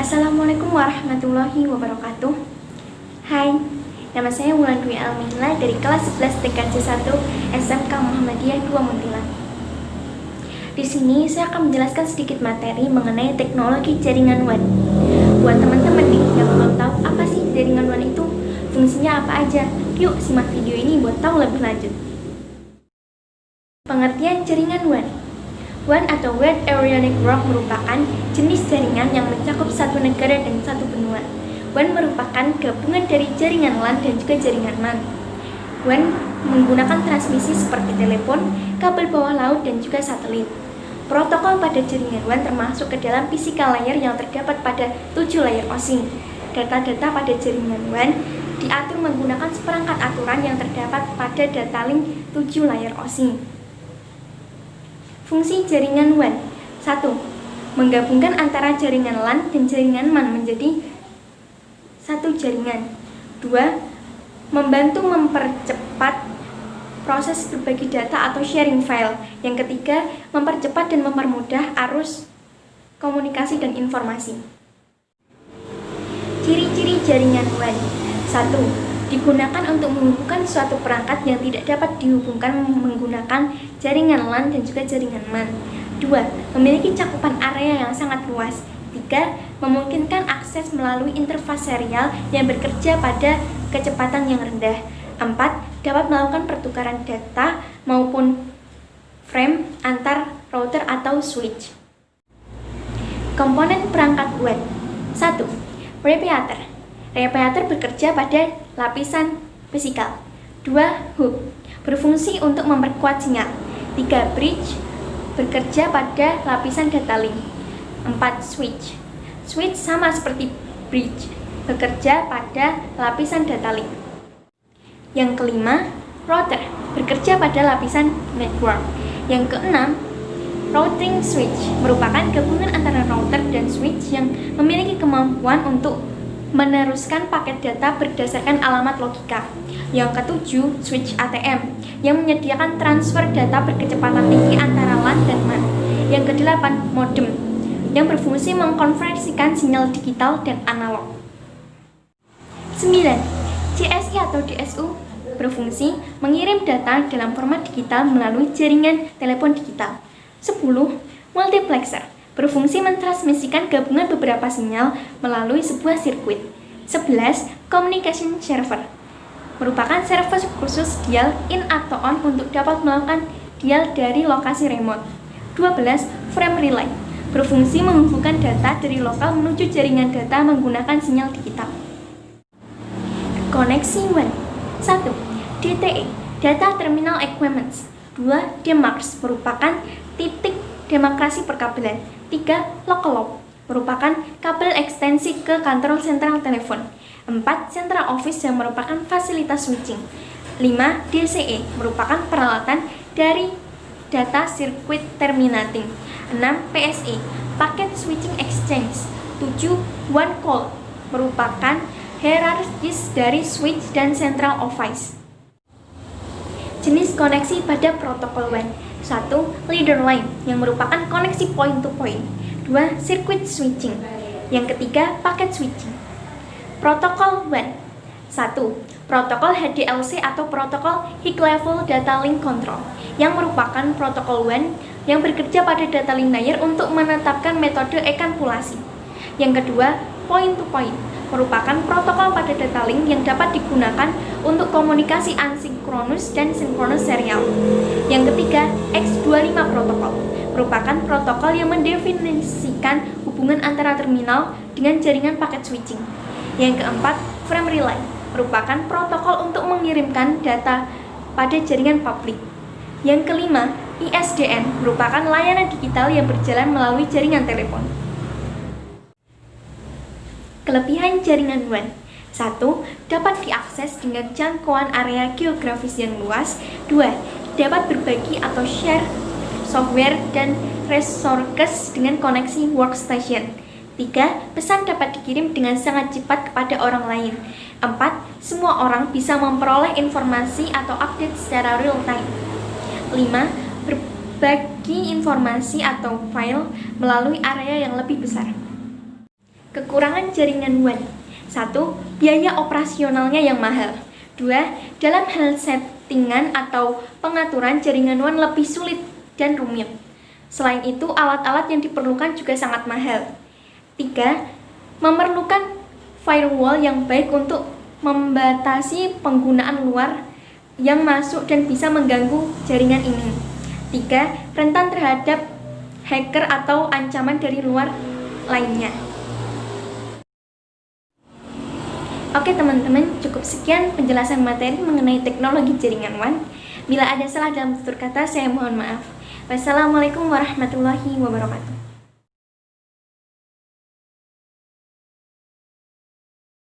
Assalamualaikum warahmatullahi wabarakatuh. Hai, nama saya Wulan Dwi Almila dari kelas 11 TKJ 1 SMK Muhammadiyah 2 Muntilan. Di sini saya akan menjelaskan sedikit materi mengenai teknologi jaringan WAN. Buat teman-teman nih yang belum tahu apa sih jaringan WAN itu, fungsinya apa aja, yuk simak video ini buat tahu lebih lanjut. Pengertian jaringan WAN. WAN atau Wide Area Network merupakan jenis jaringan yang mencakup satu negara dan satu benua. WAN merupakan gabungan dari jaringan LAN dan juga jaringan MAN. WAN menggunakan transmisi seperti telepon, kabel bawah laut, dan juga satelit. Protokol pada jaringan WAN termasuk ke dalam physical layer yang terdapat pada 7 layer OSI. Data-data pada jaringan WAN diatur menggunakan seperangkat aturan yang terdapat pada data link 7 layer OSI. Fungsi jaringan WAN. 1. Menggabungkan antara jaringan LAN dan jaringan MAN menjadi satu jaringan. 2. Membantu mempercepat proses berbagi data atau sharing file. Yang ketiga, mempercepat dan mempermudah arus komunikasi dan informasi. Ciri-ciri jaringan WAN. 1. Digunakan untuk menghubungkan suatu perangkat yang tidak dapat dihubungkan menggunakan jaringan LAN dan juga jaringan MAN. 2. Memiliki cakupan area yang sangat luas. 3. Memungkinkan akses melalui interface serial yang bekerja pada kecepatan yang rendah. 4. Dapat melakukan pertukaran data maupun frame antar router atau switch. Komponen perangkat WAN. 1. Repeater. Repeater bekerja pada lapisan fisikal. 2. Hub. Berfungsi untuk memperkuat sinyal. 3. Bridge. Bekerja pada lapisan data link. 4. Switch. Switch sama seperti bridge, bekerja pada lapisan data link. Yang kelima, router. Bekerja pada lapisan network. Yang keenam, routing switch. Merupakan gabungan antara router dan switch yang memiliki kemampuan untuk meneruskan paket data berdasarkan alamat logika. Yang ketujuh, switch ATM yang menyediakan transfer data berkecepatan tinggi antara LAN dan MAN. Yang kedelapan, modem yang berfungsi mengkonversikan sinyal digital dan analog. 9. CSI atau DSU berfungsi mengirim data dalam format digital melalui jaringan telepon digital. 10. Multiplexer berfungsi mentransmisikan gabungan beberapa sinyal melalui sebuah sirkuit. 11. Communication server merupakan server khusus dial in atau on untuk dapat melakukan dial dari lokasi remote. 12. Frame relay berfungsi menghubungkan data dari lokal menuju jaringan data menggunakan sinyal digital. Koneksi WAN. 1. DTE Data Terminal Equipments. 2. DMARC merupakan titik demarkasi perkabelan. 3. Local loop merupakan kabel ekstensi ke kantor sentral telepon. 4. Central Office yang merupakan fasilitas switching. 5. DCE merupakan peralatan dari data circuit terminating. 6. PSE Packet Switching Exchange. 7. One Call merupakan hierarkis dari switch dan central office. Jenis koneksi pada protokol WAN. 1. Leader line yang merupakan koneksi point to point. 2. Circuit switching. Yang ketiga, packet switching. Protokol WAN. 1. Protokol HDLC atau protokol High Level Data Link Control yang merupakan protokol WAN yang bekerja pada data link layer untuk menetapkan metode enkapsulasi. Yang kedua, point to point merupakan protokol pada data link yang dapat digunakan untuk komunikasi asinkronus dan sinkronus serial. Yang ketiga, X25 protokol merupakan protokol yang mendefinisikan hubungan antara terminal dengan jaringan paket switching. Yang keempat, frame relay merupakan protokol untuk mengirimkan data pada jaringan publik. Yang kelima, ISDN merupakan layanan digital yang berjalan melalui jaringan telepon. Kelebihan jaringan WAN. 1. Dapat diakses dengan jangkauan area geografis yang luas. 2. Dapat berbagi atau share software dan resources dengan koneksi workstation. 3. Pesan dapat dikirim dengan sangat cepat kepada orang lain. 4. Semua orang bisa memperoleh informasi atau update secara real time. 5. Berbagi informasi atau file melalui area yang lebih besar. Kekurangan jaringan WAN. 1. Biaya operasionalnya yang mahal. 2. Dalam hal settingan atau pengaturan jaringan WAN lebih sulit dan rumit. Selain itu, alat-alat yang diperlukan juga sangat mahal. 3. Memerlukan firewall yang baik untuk membatasi penggunaan luar yang masuk dan bisa mengganggu jaringan ini. 3. Rentan terhadap hacker atau ancaman dari luar lainnya. Oke teman-teman, cukup sekian penjelasan materi mengenai teknologi jaringan WAN. Bila ada salah dalam tutur kata, saya mohon maaf. Wassalamualaikum warahmatullahi wabarakatuh.